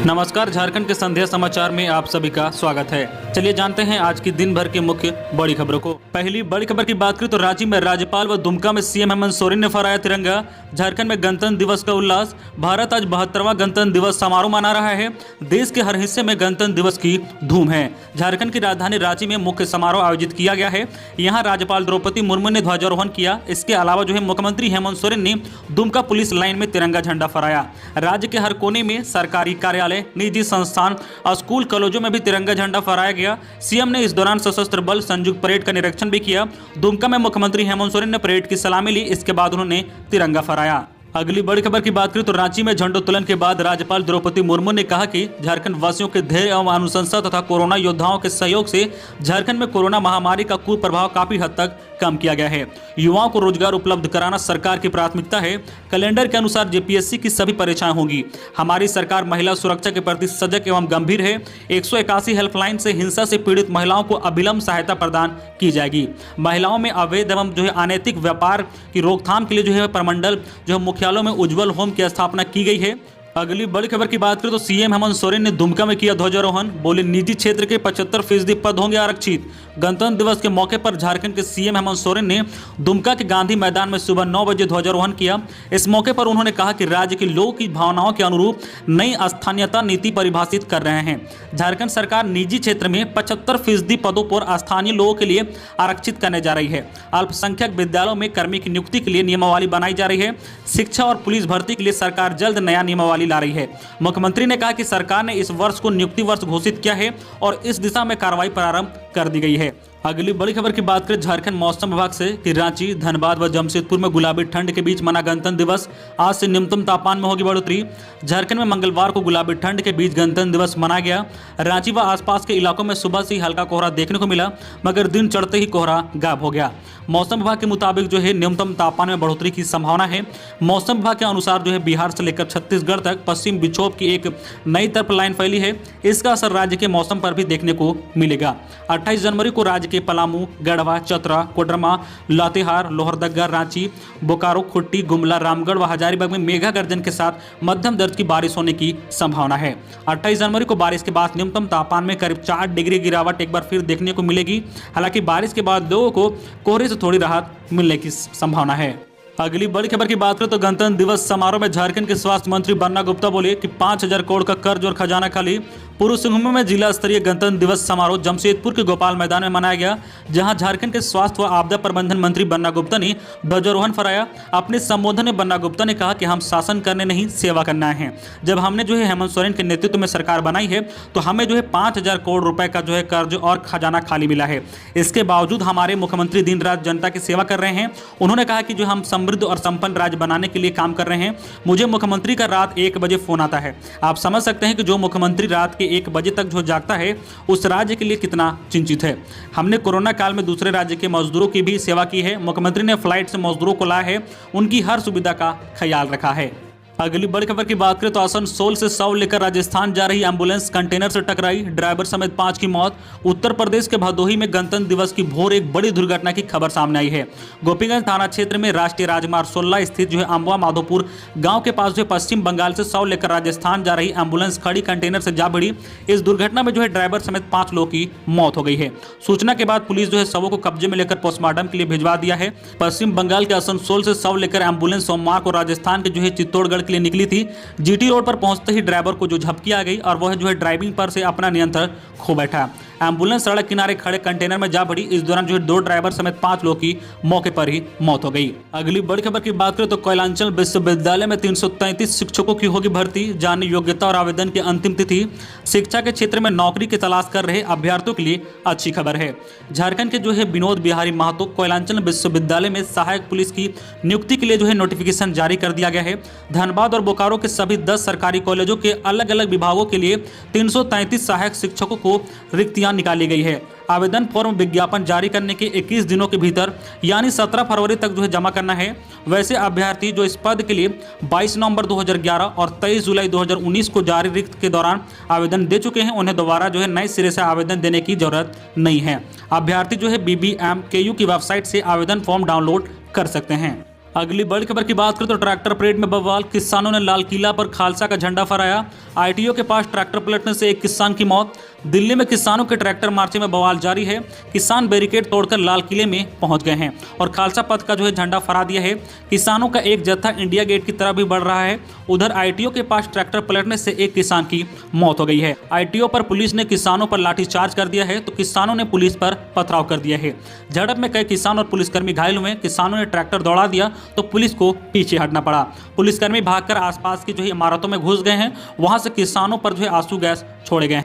नमस्कार, झारखंड के संध्या समाचार में आप सभी का स्वागत है। चलिए जानते हैं आज की दिन भर की मुख्य बड़ी खबरों को। पहली बड़ी खबर की बात करें तो रांची में राज्यपाल व दुमका में सीएम हेमंत सोरेन ने फहराया तिरंगा। झारखंड में गणतंत्र दिवस का उल्लास। भारत आज 72वां गणतंत्र दिवस समारोह मना रहा है। देश के हर हिस्से में गणतंत्र दिवस की धूम है। झारखंड की राजधानी रांची में मुख्य समारोह आयोजित किया गया है। यहाँ राज्यपाल द्रौपदी मुर्मू ने ध्वजारोहण किया। इसके अलावा मुख्यमंत्री हेमंत सोरेन ने दुमका पुलिस लाइन में तिरंगा झंडा फहराया। राज्य के हर कोने में सरकारी कार्यालय, निजी संस्थान, स्कूल, कॉलेजों में भी तिरंगा झंडा फहराया गया। सीएम ने इस दौरान सशस्त्र बल संयुक्त परेड का निरीक्षण भी किया। दुमका में मुख्यमंत्री हेमंत सोरेन ने परेड की सलामी ली। इसके बाद उन्होंने तिरंगा फहराया। अगली बड़ी खबर की बात करें तो रांची में झंडोत्तोलन के बाद राज्यपाल द्रौपदी मुर्मू ने कहा कि झारखंड वासियों के धैर्य एवं अनुशंसा तथा कोरोना योद्धाओं के सहयोग से झारखंड में कोरोना महामारी का कुप्रभाव काफी हद तक कम किया गया है। युवाओं को रोजगार उपलब्ध कराना सरकार की प्राथमिकता है। कैलेंडर के अनुसार जेपीएससी की सभी परीक्षाएं होंगी। हमारी सरकार महिला सुरक्षा के प्रति सजग एवं गंभीर है। 181 हेल्पलाइन से हिंसा से पीड़ित महिलाओं को अविलंब सहायता प्रदान की जाएगी। महिलाओं में अवैध एवं अनैतिक व्यापार की रोकथाम के लिए प्रमंडल मुख्यालयों में उज्जवल होम की स्थापना की गई है। अगली बड़ी खबर की बात करें तो सीएम हेमंत सोरेन ने दुमका में किया ध्वजारोहण। बोले, निजी क्षेत्र के 75% पद होंगे आरक्षित। गणतंत्र दिवस के मौके पर झारखंड के सीएम हेमंत सोरेन ने दुमका के गांधी मैदान में सुबह 9 बजे ध्वजारोहण किया। इस मौके पर उन्होंने कहा कि राज्य के लोगों की भावनाओं के अनुरूप नई स्थानीयता नीति परिभाषित कर रहे हैं। झारखंड सरकार निजी क्षेत्र में 75% पदों पर स्थानीय लोगों के लिए आरक्षित करने जा रही है। अल्पसंख्यक विद्यालयों में कर्मी की नियुक्ति के लिए नियमावली बनाई जा रही है। शिक्षा और पुलिस भर्ती के लिए सरकार जल्द नया नियमावली ला रही है। मुख्यमंत्री ने कहा कि सरकार ने इस वर्ष को नियुक्ति वर्ष घोषित किया है और इस दिशा में कार्रवाई प्रारंभ कर दी गई है। अगली बड़ी खबर की बात करें झारखंड मौसम विभाग से कि रांची, धनबाद व जमशेदपुर में गुलाबी ठंड के बीच मना गणतंत्र दिवस। आज से न्यूनतम तापमान में होगी बढ़ोतरी। झारखंड में मंगलवार को गुलाबी ठंड के बीच गणतंत्र दिवस मनाया गया। रांची व आसपास के इलाकों में सुबह से ही हल्का कोहरा देखने को मिला, मगर दिन चढ़ते ही कोहरा गायब हो गया। मौसम विभाग के मुताबिक न्यूनतम तापमान में बढ़ोतरी की संभावना है। मौसम विभाग के अनुसार बिहार से लेकर छत्तीसगढ़ तक पश्चिम विक्षोभ की एक नई तरफ लाइन फैली है। इसका असर राज्य के मौसम पर भी देखने को मिलेगा। 28 जनवरी को राज्य के पलामू, गढ़वा, चतरा, कोडरमा, लातेहार, लोहरदगा, रांची, बोकारो, खुट्टी, गुमला, रामगढ़ व हजारीबाग में मेघा गर्जन के साथ मध्यम दर्जे की बारिश होने की संभावना है। 28 जनवरी को बारिश के बाद न्यूनतम तापमान में करीब 4 डिग्री गिरावट एक बार फिर देखने को मिलेगी। हालांकि बारिश के बाद लोगों को कोहरे से थोड़ी राहत मिलने की संभावना है। अगली बड़ी खबर की बात करें तो गणतंत्र दिवस समारोह में झारखंड के स्वास्थ्य मंत्री बन्ना गुप्ता बोले कि 5,000 करोड़ का कर्ज और खजाना खाली। पूर्व सिंहभूम में जिला स्तरीय गणतंत्र दिवस समारोह जमशेदपुर के गोपाल मैदान में मनाया गया, जहां झारखंड के स्वास्थ्य व आपदा प्रबंधन मंत्री बन्ना गुप्ता ने ध्वजारोहण फहराया। अपने संबोधन में बन्ना गुप्ता ने कहा कि हम शासन करने नहीं, सेवा करना है। जब हमने हेमंत सोरेन के नेतृत्व में सरकार बनाई है तो हमें 5,000 करोड़ रुपए का कर्ज और खजाना खाली मिला है। इसके बावजूद हमारे मुख्यमंत्री दिन रात जनता की सेवा कर रहे हैं। उन्होंने कहा कि हम समृद्ध और संपन्न राज्य बनाने के लिए काम कर रहे हैं। मुझे मुख्यमंत्री का रात 1 बजे फोन आता है। आप समझ सकते हैं कि जो मुख्यमंत्री रात के 1 बजे तक जागता है उस राज्य के लिए कितना चिंतित है। हमने कोरोना काल में दूसरे राज्य के मजदूरों की भी सेवा की है। मुख्यमंत्री ने फ्लाइट से मजदूरों को लाया है, उनकी हर सुविधा का ख्याल रखा है। अगली बड़ी खबर की बात करें तो आसनसोल से शव लेकर राजस्थान जा रही एम्बुलेंस कंटेनर से टकराई, ड्राइवर समेत 5 की मौत। उत्तर प्रदेश के भदोही में गणतंत्र दिवस की भोर एक बड़ी दुर्घटना की खबर सामने आई है। गोपीगंज थाना क्षेत्र में राष्ट्रीय राजमार्ग 16 स्थित अम्बवा माधोपुर गांव के पास पश्चिम बंगाल से शव लेकर राजस्थान जा रही एम्बुलेंस खड़ी कंटेनर से जा भिड़ी। इस दुर्घटना में ड्राइवर समेत 5 लोगों की मौत हो गई है। सूचना के बाद पुलिस शवों को कब्जे में लेकर पोस्टमार्टम के लिए भिजवा दिया है। पश्चिम बंगाल के आसनसोल से शव लेकर एम्बुलेंस सोमवार को राजस्थान के चित्तौड़गढ़ के लिए निकली थी। जीटी रोड पर पहुंचते ही ड्राइवर को झपकी आ गई और वह ड्राइविंग पर से अपना नियंत्रण खो बैठा। एम्बुलेंस सड़क किनारे खड़े कंटेनर में जा पड़ी। इस दौरान 2 ड्राइवर समेत 5 लोगों की मौके पर ही मौत हो गई। अगली बड़ी खबर की बात करें तो कोयलांचल विश्वविद्यालय में 333 शिक्षकों की होगी भर्ती। जाने योग्यता और आवेदन की अंतिम तिथि। शिक्षा के क्षेत्र में नौकरी की तलाश कर रहे अभ्यर्थियों के लिए अच्छी खबर है। झारखंड के विनोद बिहारी महतो कोयलांचल विश्वविद्यालय में सहायक पुलिस की नियुक्ति के लिए नोटिफिकेशन जारी कर दिया गया है। धनबाद और बोकारो के सभी 10 सरकारी कॉलेजों के अलग अलग विभागों के लिए 333 सहायक शिक्षकों को रिक्तियां निकाली गई है। आवेदन फॉर्म विज्ञापन जारी करने के 21 दिनों के भीतर यानी 17 फरवरी तक जमा करना है। वैसे अभ्यर्थी इस पद के लिए 22 नवंबर 2011 और 23 जुलाई 2019 को जारी रिक्त के दौरान आवेदन दे चुके हैं, उन्हें दोबारा नए सिरे से आवेदन देने की जरूरत नहीं है। अभ्यर्थी BBMKU की वेबसाइट से आवेदन फॉर्म डाउनलोड कर सकते हैं। अगली बड़ी खबर की बात करें तो ट्रैक्टर परेड में बवाल, किसानों ने लाल किला पर खालसा का झंडा फहराया। आईटीओ के पास ट्रैक्टर पलटने से एक किसान की मौत। दिल्ली में किसानों के ट्रैक्टर मार्चे में बवाल जारी है। किसान बैरिकेड तोड़कर लाल किले में पहुंच गए हैं और खालसा पथ का झंडा फहरा दिया है। किसानों का एक जत्था इंडिया गेट की तरफ भी बढ़ रहा है। उधर आईटीओ के पास ट्रैक्टर पलटने से एक किसान की मौत हो गई है। आईटीओ पर पुलिस ने किसानों पर लाठीचार्ज कर दिया है तो किसानों ने पुलिस पर पथराव कर दिया है। झड़प में कई किसान और पुलिसकर्मी घायल हुए। किसानों ने ट्रैक्टर दौड़ा दिया तो पुलिस को पीछे हटना पड़ा। पुलिसकर्मी भागकर आसपास की इमारतों में घुस गए हैं। वहां से किसानों पर आंसू गैस छोड़े गए हैं।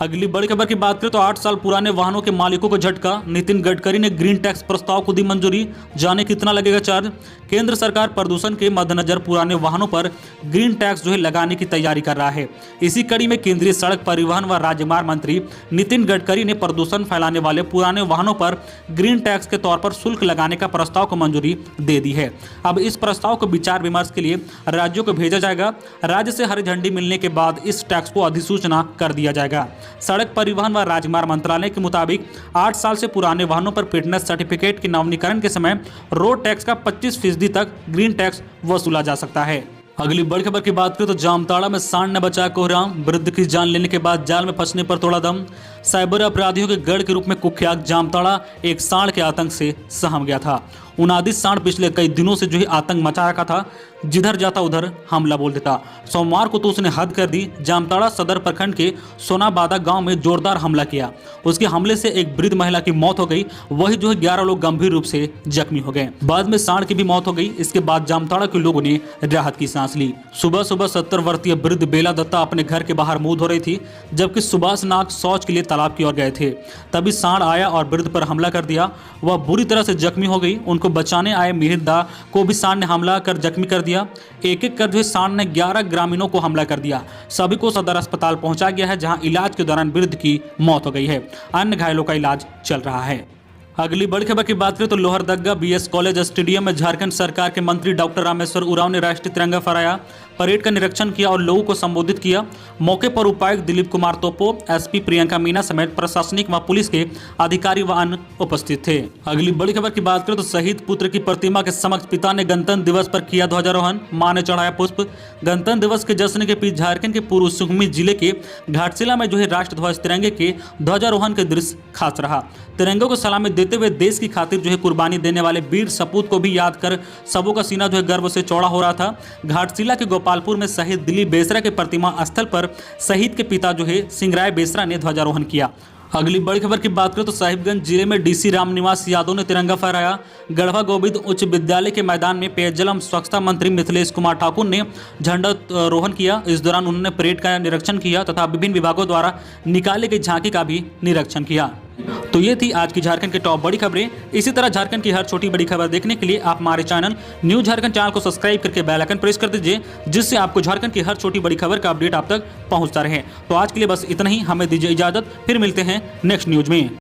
अगली बड़ी खबर की बात करें तो 8 साल पुराने वाहनों के मालिकों को झटका। नितिन गडकरी ने ग्रीन टैक्स प्रस्ताव को दी मंजूरी। जाने कितना लगेगा चार्ज। केंद्र सरकार प्रदूषण के मद्देनजर पुराने वाहनों पर ग्रीन टैक्स लगाने की तैयारी कर रहा है। इसी कड़ी में केंद्रीय सड़क परिवहन व राजमार्ग मंत्री नितिन गडकरी ने प्रदूषण फैलाने वाले पुराने वाहनों पर ग्रीन टैक्स के तौर पर शुल्क लगाने का प्रस्ताव को मंजूरी दे दी है। अब इस प्रस्ताव को विचार विमर्श के लिए राज्यों को भेजा जाएगा। राज्य से हरी झंडी मिलने के बाद इस टैक्स को अधिसूचना कर दिया जाएगा। सड़क परिवहन व राजमार्ग मंत्रालय के मुताबिक 8 साल से पुराने वाहनों पर फिटनेस सर्टिफिकेट के नवीनीकरण के समय रोड टैक्स का 25% तक ग्रीन टैक्स वसूला जा सकता है। अगली बड़ी खबर की बात करें तो जामताड़ा में सांड ने बचाया कोहराम। वृद्ध की जान लेने के बाद जाल में फंसने पर तोड़ा दम। साइबर अपराधियों के गढ़ के रूप में कुख्यात जामताड़ा एक सांड के आतंक से सहम गया था। उनादी सांड पिछले कई दिनों से आतंक मचा रखा था। जिधर जाता उधर हमला बोल देता। सोमवार को तो उसने हद कर दी। जामताड़ा सदर प्रखंड के सोनाबादा गांव में जोरदार हमला किया। उसके हमले से एक वृद्ध महिला की मौत हो गई। वही 11 लोग गंभीर रूप से जख्मी हो गए। बाद में सांड की भी मौत हो गई। इसके बाद जामताड़ा के लोगों ने राहत की सांस ली। सुबह 70 वर्षीय वृद्ध बेला दत्ता अपने घर के बाहर मुंह धो रही थी, जबकि सुभाष नाग शौच के लिए तालाब की ओर गए थे। तभी सांड आया और वृद्ध पर हमला कर दिया। वह बुरी तरह से जख्मी हो गई। उनको बचाने आए मिहिर दा को भी सांड ने हमला कर जख्मी कर दिया। एक कर सांड ने 11 ग्रामीणों को हमला कर दिया। सभी को सदर अस्पताल पहुंचा गया है, जहां इलाज के दौरान वृद्ध की मौत हो गई है। अन्य घायलों का इलाज चल रहा है। अगली बड़ी खबर की बात करें तो लोहरदगा बीएस कॉलेज स्टेडियम में झारखंड सरकार के मंत्री डॉक्टर रामेश्वर उरांव ने राष्ट्रीय तिरंगा फहराया, परेड का निरीक्षण किया और लोगों को संबोधित किया। मौके पर उपायुक्त दिलीप कुमार तोपो, एसपी प्रियंका मीना समेत प्रशासनिक व पुलिस के अधिकारी व अन्य उपस्थित थे। अगली बड़ी खबर की बात करें तो शहीद पुत्र की प्रतिमा के समक्ष पिता ने गणतंत्र दिवस पर किया ध्वजारोहण। मां ने चढ़ाया पुष्प। गणतंत्र दिवस के जश्न के बीच झारखंड के पूर्व सुकमी जिले के घाटशिला में राष्ट्र ध्वज तिरंगे के ध्वजारोहण के दृश्य खास रहा। तिरंगे को सलामी देते हुए देश की खातिर कुर्बानी देने वाले वीर सपूत को भी याद कर सबों का सीना गर्व से चौड़ा हो रहा था। घाटशिला के गोपालपुर में शहीद दिलीप बेसरा के प्रतिमा स्थल पर शहीद के पिता सिंगराय बेसरा ने ध्वजारोहण किया। अगली बड़ी खबर की बात करें तो साहिबगंज जिले में डीसी रामनिवास यादव ने तिरंगा फहराया। गढ़वा गोविंद उच्च विद्यालय के मैदान में पेयजल एवं स्वच्छता मंत्री मिथिलेश कुमार ठाकुर ने झंडारोहण किया। इस दौरान उन्होंने परेड का निरीक्षण किया तथा विभिन्न विभागों द्वारा निकाली गई झांकी का भी निरीक्षण किया। तो ये थी आज की झारखंड की टॉप बड़ी खबरें। इसी तरह झारखंड की हर छोटी बड़ी खबर देखने के लिए आप हमारे चैनल न्यू झारखंड चैनल को सब्सक्राइब करके बेल आइकन प्रेस कर दीजिए, जिससे आपको झारखंड की हर छोटी बड़ी खबर का अपडेट आप तक पहुंचता रहे। तो आज के लिए बस इतना ही। हमें दीजिए इजाजत, फिर मिलते हैं नेक्स्ट न्यूज में।